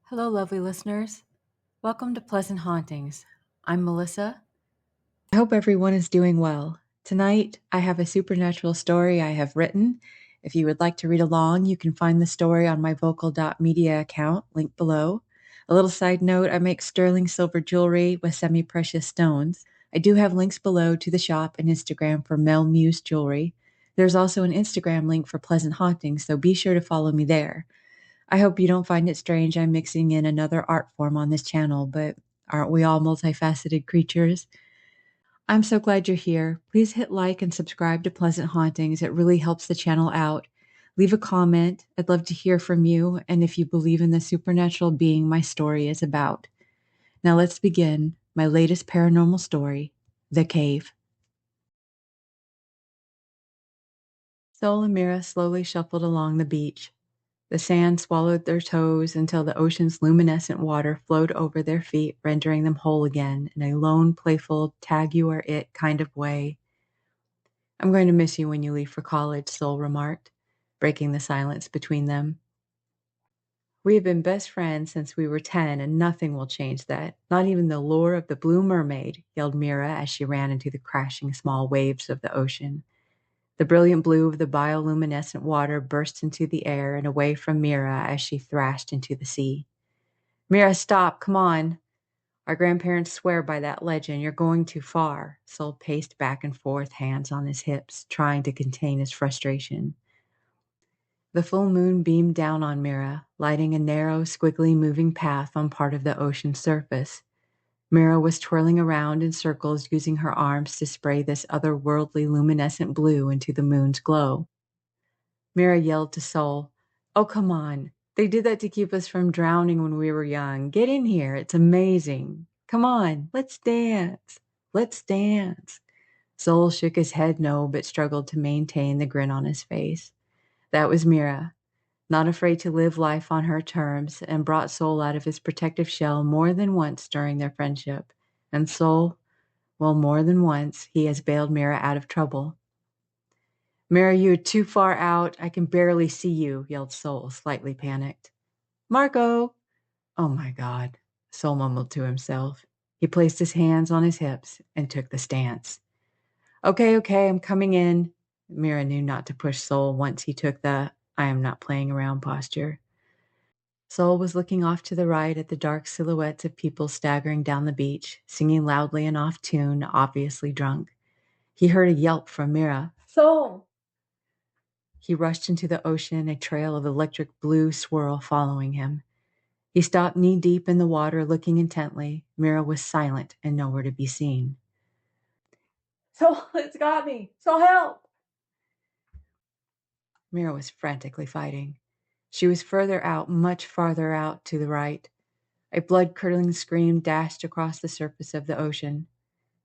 Hello, lovely listeners. Welcome to Pleasant Hauntings. I'm Melissa. I hope everyone is doing well. Tonight, I have a supernatural story I have written. If you would like to read along, you can find the story on my vocal.media account, linked below. A little side note, I make sterling silver jewelry with semi-precious stones. I do have links below to the shop and Instagram for Mel Muse jewelry. There's also an Instagram link for Pleasant Hauntings, so be sure to follow me there. I hope you don't find it strange I'm mixing in another art form on this channel, but aren't we all multifaceted creatures? I'm so glad you're here. Please hit like and subscribe to Pleasant Hauntings. It really helps the channel out. Leave a comment. I'd love to hear from you, and if you believe in the supernatural being my story is about. Now let's begin my latest paranormal story, The Cave. Sol and Mira slowly shuffled along the beach. The sand swallowed their toes until the ocean's luminescent water flowed over their feet, rendering them whole again in a lone, playful, tag you or it kind of way. I'm going to miss you when you leave for college, Sol remarked, breaking the silence between them. We have been best friends since we were 10, and nothing will change that. Not even the lure of the Blue Mermaid, yelled Mira as she ran into the crashing small waves of the ocean. The brilliant blue of the bioluminescent water burst into the air and away from Mira as she thrashed into the sea. Mira, stop, come on. Our grandparents swear by that legend. You're going too far. Sol paced back and forth, hands on his hips, trying to contain his frustration. The full moon beamed down on Mira, lighting a narrow, squiggly moving path on part of the ocean's surface. Mira was twirling around in circles, using her arms to spray this otherworldly luminescent blue into the moon's glow. Mira yelled to Sol, "Oh, come on. They did that to keep us from drowning when we were young. Get in here. It's amazing. Come on, let's dance. Let's dance." Sol shook his head no, but struggled to maintain the grin on his face. That was Mira, not afraid to live life on her terms, and brought Sol out of his protective shell more than once during their friendship. And Sol, well, more than once, he has bailed Mira out of trouble. "Mira, you're too far out. I can barely see you," yelled Sol, slightly panicked. "Marco!" "Oh my God," Sol mumbled to himself. He placed his hands on his hips and took the stance. Okay, I'm coming in." Mira knew not to push Sol once he took the "I am not playing around" posture. Sol was looking off to the right at the dark silhouettes of people staggering down the beach, singing loudly and off tune, obviously drunk. He heard a yelp from Mira. "Sol!" He rushed into the ocean, a trail of electric blue swirl following him. He stopped knee-deep in the water, looking intently. Mira was silent and nowhere to be seen. "Sol, it's got me! Sol, help!" Mira was frantically fighting. She was further out, much farther out to the right. A blood-curdling scream dashed across the surface of the ocean.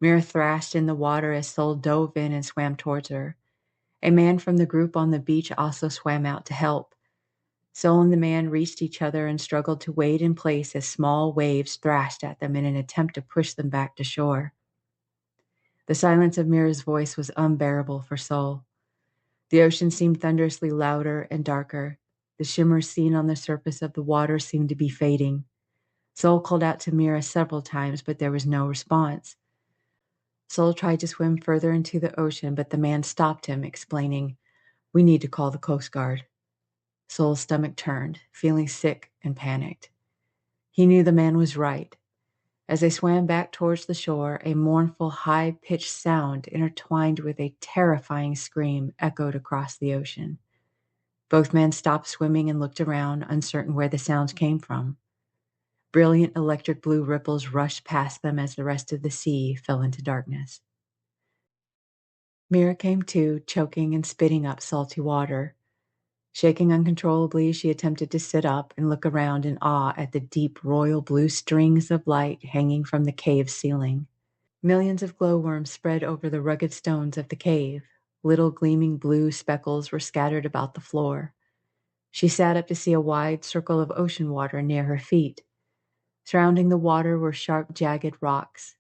Mira thrashed in the water as Sol dove in and swam towards her. A man from the group on the beach also swam out to help. Sol and the man reached each other and struggled to wade in place as small waves thrashed at them in an attempt to push them back to shore. The silence of Mira's voice was unbearable for Sol. The ocean seemed thunderously louder and darker. The shimmers seen on the surface of the water seemed to be fading. Sol called out to Mira several times, but there was no response. Sol tried to swim further into the ocean, but the man stopped him, explaining, "We need to call the Coast Guard." Sol's stomach turned, feeling sick and panicked. He knew the man was right. As they swam back towards the shore, a mournful, high-pitched sound intertwined with a terrifying scream echoed across the ocean. Both men stopped swimming and looked around, uncertain where the sounds came from. Brilliant electric blue ripples rushed past them as the rest of the sea fell into darkness. Mira came to, choking and spitting up salty water. Shaking uncontrollably, she attempted to sit up and look around in awe at the deep royal blue strings of light hanging from the cave's ceiling. Millions of glowworms spread over the rugged stones of the cave. Little gleaming blue speckles were scattered about the floor. She sat up to see a wide circle of ocean water near her feet. Surrounding the water were sharp, jagged rocks.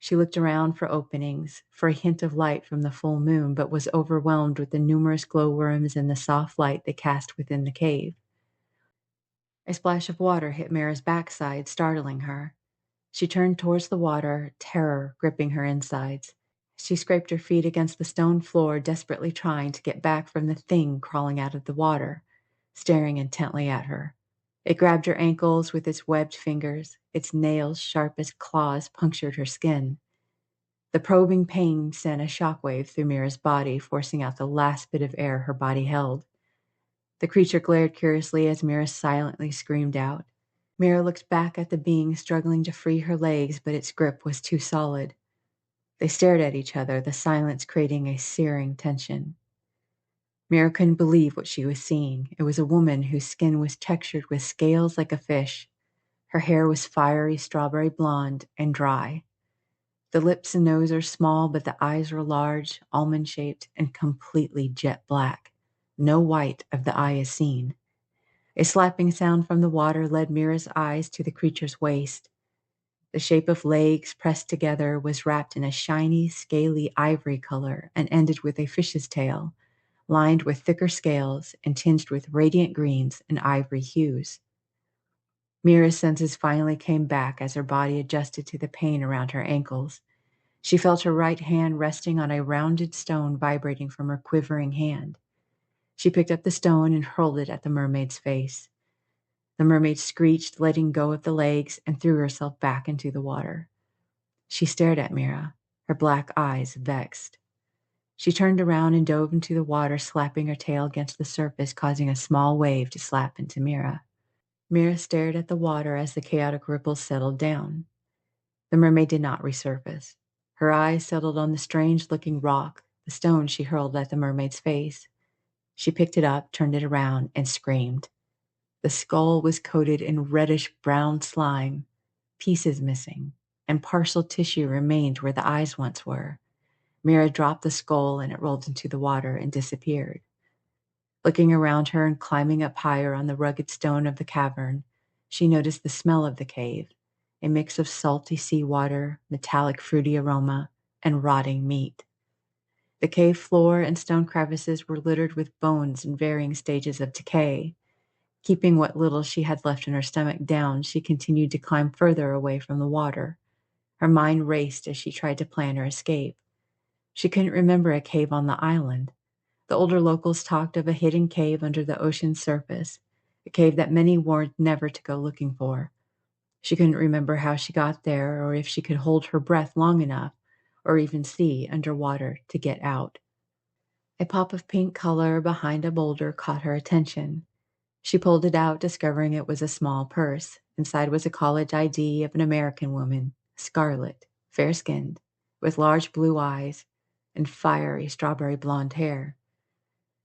She looked around for openings, for a hint of light from the full moon, but was overwhelmed with the numerous glowworms and the soft light they cast within the cave. A splash of water hit Mira's backside, startling her. She turned towards the water, terror gripping her insides. She scraped her feet against the stone floor, desperately trying to get back from the thing crawling out of the water, staring intently at her. It grabbed her ankles with its webbed fingers. Its nails, sharp as claws, punctured her skin. The probing pain sent a shockwave through Mira's body, forcing out the last bit of air her body held. The creature glared curiously as Mira silently screamed out. Mira looked back at the being struggling to free her legs, but its grip was too solid. They stared at each other, the silence creating a searing tension. Mira couldn't believe what she was seeing. It was a woman whose skin was textured with scales like a fish. Her hair was fiery strawberry blonde and dry. The lips and nose are small, but the eyes are large, almond-shaped, and completely jet black. No white of the eye is seen. A slapping sound from the water led Mira's eyes to the creature's waist. The shape of legs pressed together was wrapped in a shiny, scaly ivory color and ended with a fish's tail, lined with thicker scales and tinged with radiant greens and ivory hues. Mira's senses finally came back as her body adjusted to the pain around her ankles. She felt her right hand resting on a rounded stone vibrating from her quivering hand. She picked up the stone and hurled it at the mermaid's face. The mermaid screeched, letting go of the legs, and threw herself back into the water. She stared at Mira, her black eyes vexed. She turned around and dove into the water, slapping her tail against the surface, causing a small wave to slap into Mira. Mira stared at the water as the chaotic ripples settled down. The mermaid did not resurface. Her eyes settled on the strange-looking rock, the stone she hurled at the mermaid's face. She picked it up, turned it around, and screamed. The skull was coated in reddish-brown slime, pieces missing, and partial tissue remained where the eyes once were. Mira dropped the skull and it rolled into the water and disappeared. Looking around her and climbing up higher on the rugged stone of the cavern, she noticed the smell of the cave, a mix of salty seawater, metallic fruity aroma, and rotting meat. The cave floor and stone crevices were littered with bones in varying stages of decay. Keeping what little she had left in her stomach down, she continued to climb further away from the water. Her mind raced as she tried to plan her escape. She couldn't remember a cave on the island. The older locals talked of a hidden cave under the ocean's surface, a cave that many warned never to go looking for. She couldn't remember how she got there or if she could hold her breath long enough or even see underwater to get out. A pop of pink color behind a boulder caught her attention. She pulled it out, discovering it was a small purse. Inside was a college ID of an American woman, Scarlet, fair-skinned, with large blue eyes and fiery strawberry blonde hair.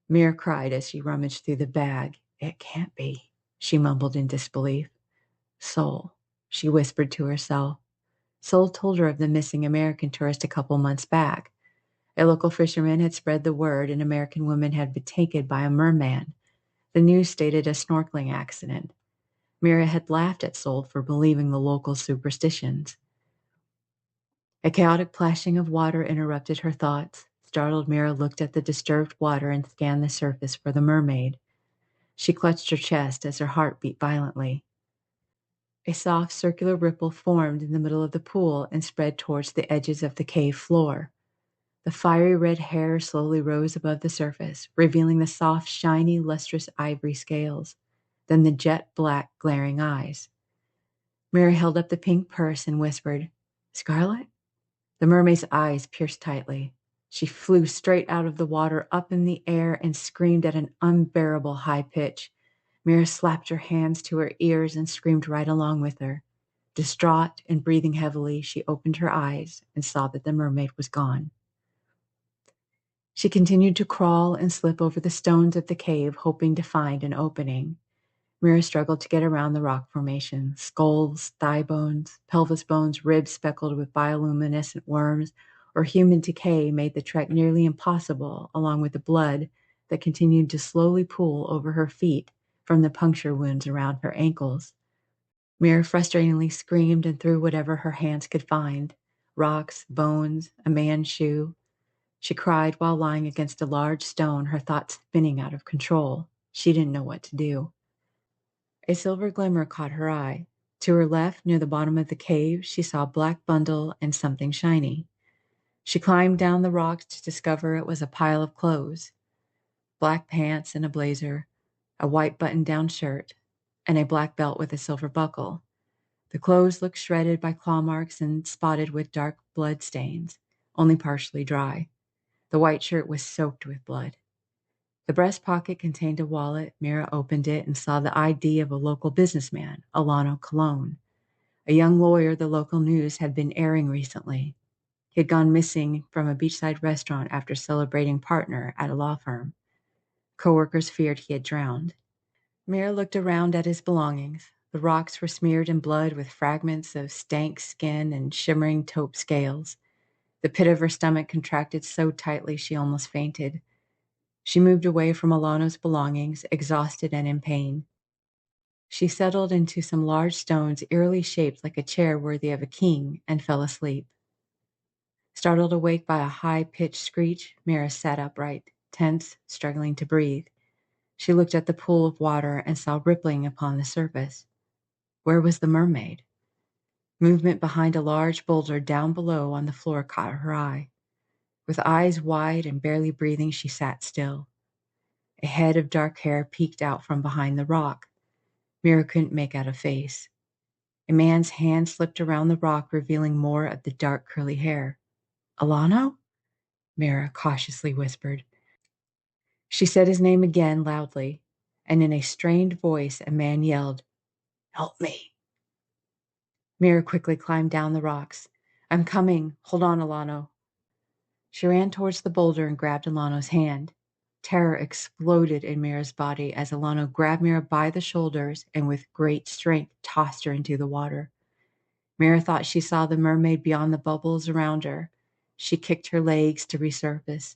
Mira cried as she rummaged through the bag. "It can't be," she mumbled in disbelief. "Sol," she whispered to herself. Sol told her of the missing American tourist a couple months back. A local fisherman had spread the word an American woman had been taken by a merman. The news stated a snorkeling accident. Mira had laughed at Sol for believing the local superstitions. A chaotic plashing of water interrupted her thoughts. Startled, Mira looked at the disturbed water and scanned the surface for the mermaid. She clutched her chest as her heart beat violently. A soft circular ripple formed in the middle of the pool and spread towards the edges of the cave floor. The fiery red hair slowly rose above the surface, revealing the soft, shiny, lustrous ivory scales, then the jet black, glaring eyes. Mira held up the pink purse and whispered, "Scarlet?" The mermaid's eyes pierced tightly. She flew straight out of the water, up in the air, and screamed at an unbearable high pitch. Mira slapped her hands to her ears and screamed right along with her. Distraught and breathing heavily, she opened her eyes and saw that the mermaid was gone. She continued to crawl and slip over the stones of the cave, hoping to find an opening. Mira struggled to get around the rock formation. Skulls, thigh bones, pelvis bones, ribs speckled with bioluminescent worms, or human decay made the trek nearly impossible, along with the blood that continued to slowly pool over her feet from the puncture wounds around her ankles. Mira frustratingly screamed and threw whatever her hands could find: rocks, bones, a man's shoe. She cried while lying against a large stone, her thoughts spinning out of control. She didn't know what to do. A silver glimmer caught her eye. To her left, near the bottom of the cave, she saw a black bundle and something shiny. She climbed down the rocks to discover it was a pile of clothes: black pants and a blazer, a white button-down shirt, and a black belt with a silver buckle. The clothes looked shredded by claw marks and spotted with dark blood stains, only partially dry. The white shirt was soaked with blood. The breast pocket contained a wallet. Mira opened it and saw the ID of a local businessman, Alano Cologne, a young lawyer the local news had been airing recently. He had gone missing from a beachside restaurant after celebrating partner at a law firm. Coworkers feared he had drowned. Mira looked around at his belongings. The rocks were smeared in blood with fragments of stank skin and shimmering taupe scales. The pit of her stomach contracted so tightly she almost fainted. She moved away from Alano's belongings, exhausted and in pain. She settled into some large stones eerily shaped like a chair worthy of a king and fell asleep. Startled awake by a high-pitched screech, Mira sat upright, tense, struggling to breathe. She looked at the pool of water and saw rippling upon the surface. Where was the mermaid? Movement behind a large boulder down below on the floor caught her eye. With eyes wide and barely breathing, she sat still. A head of dark hair peeked out from behind the rock. Mira couldn't make out a face. A man's hand slipped around the rock, revealing more of the dark curly hair. Alano? Mira cautiously whispered. She said his name again loudly, and in a strained voice a man yelled, "Help me." Mira quickly climbed down the rocks. "I'm coming. Hold on, Alano." She ran towards the boulder and grabbed Alano's hand. Terror exploded in Mira's body as Alano grabbed Mira by the shoulders and with great strength tossed her into the water. Mira thought she saw the mermaid beyond the bubbles around her. She kicked her legs to resurface,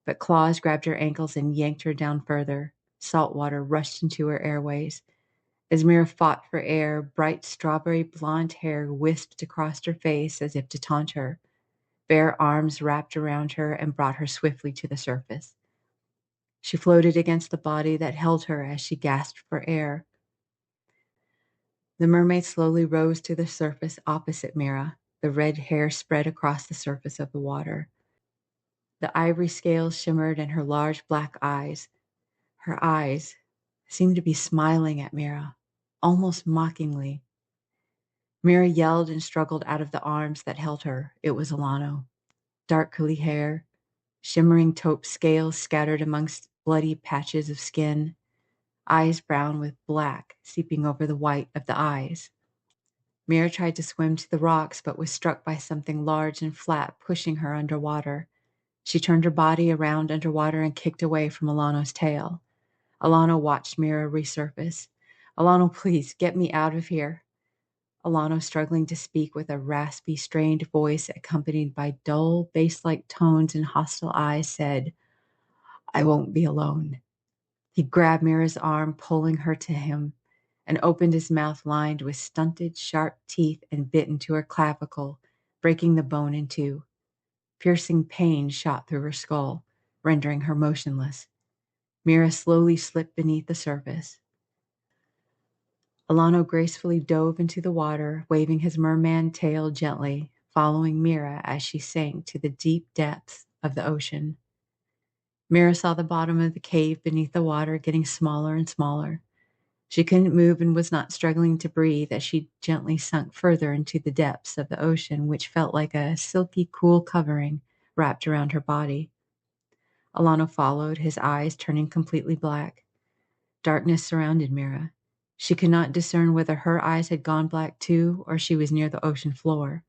but claws grabbed her ankles and yanked her down further. Salt water rushed into her airways. As Mira fought for air, bright strawberry blonde hair wisped across her face as if to taunt her. Bare arms wrapped around her and brought her swiftly to the surface. She floated against the body that held her as she gasped for air. The mermaid slowly rose to the surface opposite Mira. The red hair spread across the surface of the water. The ivory scales shimmered in her large black eyes. Her eyes seemed to be smiling at Mira, almost mockingly. Mira yelled and struggled out of the arms that held her. It was Alano. Dark curly hair, shimmering taupe scales scattered amongst bloody patches of skin, eyes brown with black seeping over the white of the eyes. Mira tried to swim to the rocks, but was struck by something large and flat pushing her underwater. She turned her body around underwater and kicked away from Alano's tail. Alano watched Mira resurface. "Alano, please, get me out of here." Alano, struggling to speak with a raspy, strained voice accompanied by dull, bass-like tones and hostile eyes, said, "I won't be alone." He grabbed Mira's arm, pulling her to him, and opened his mouth lined with stunted, sharp teeth and bit into her clavicle, breaking the bone in two. Piercing pain shot through her skull, rendering her motionless. Mira slowly slipped beneath the surface. Alano gracefully dove into the water, waving his merman tail gently, following Mira as she sank to the deep depths of the ocean. Mira saw the bottom of the cave beneath the water getting smaller and smaller. She couldn't move and was not struggling to breathe as she gently sunk further into the depths of the ocean, which felt like a silky, cool covering wrapped around her body. Alano followed, his eyes turning completely black. Darkness surrounded Mira. She could not discern whether her eyes had gone black too, or she was near the ocean floor.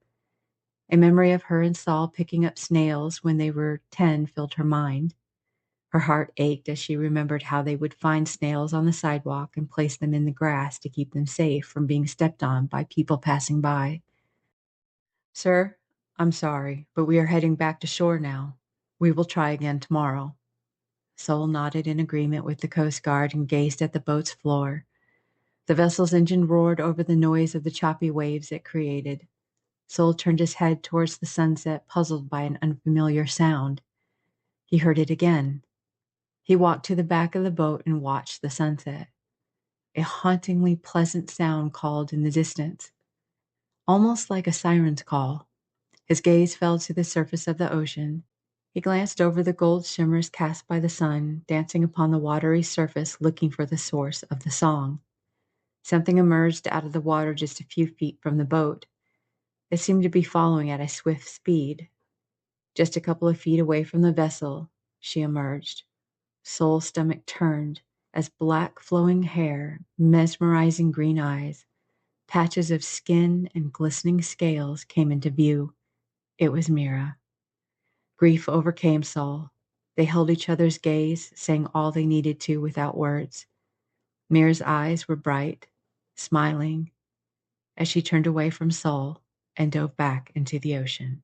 A memory of her and Saul picking up snails when they were 10 filled her mind. Her heart ached as she remembered how they would find snails on the sidewalk and place them in the grass to keep them safe from being stepped on by people passing by. "Sir, I'm sorry, but we are heading back to shore now. We will try again tomorrow." Saul nodded in agreement with the Coast Guard and gazed at the boat's floor. The vessel's engine roared over the noise of the choppy waves it created. Saul turned his head towards the sunset, puzzled by an unfamiliar sound. He heard it again. He walked to the back of the boat and watched the sunset. A hauntingly pleasant sound called in the distance, almost like a siren's call. His gaze fell to the surface of the ocean. He glanced over the gold shimmers cast by the sun, dancing upon the watery surface, looking for the source of the song. Something emerged out of the water just a few feet from the boat. It seemed to be following at a swift speed. Just a couple of feet away from the vessel, she emerged. Soul's stomach turned as black flowing hair, mesmerizing green eyes, patches of skin and glistening scales came into view. It was Mira. Grief overcame Saul. They held each other's gaze, saying all they needed to without words. Mira's eyes were bright, smiling, as she turned away from Saul and dove back into the ocean.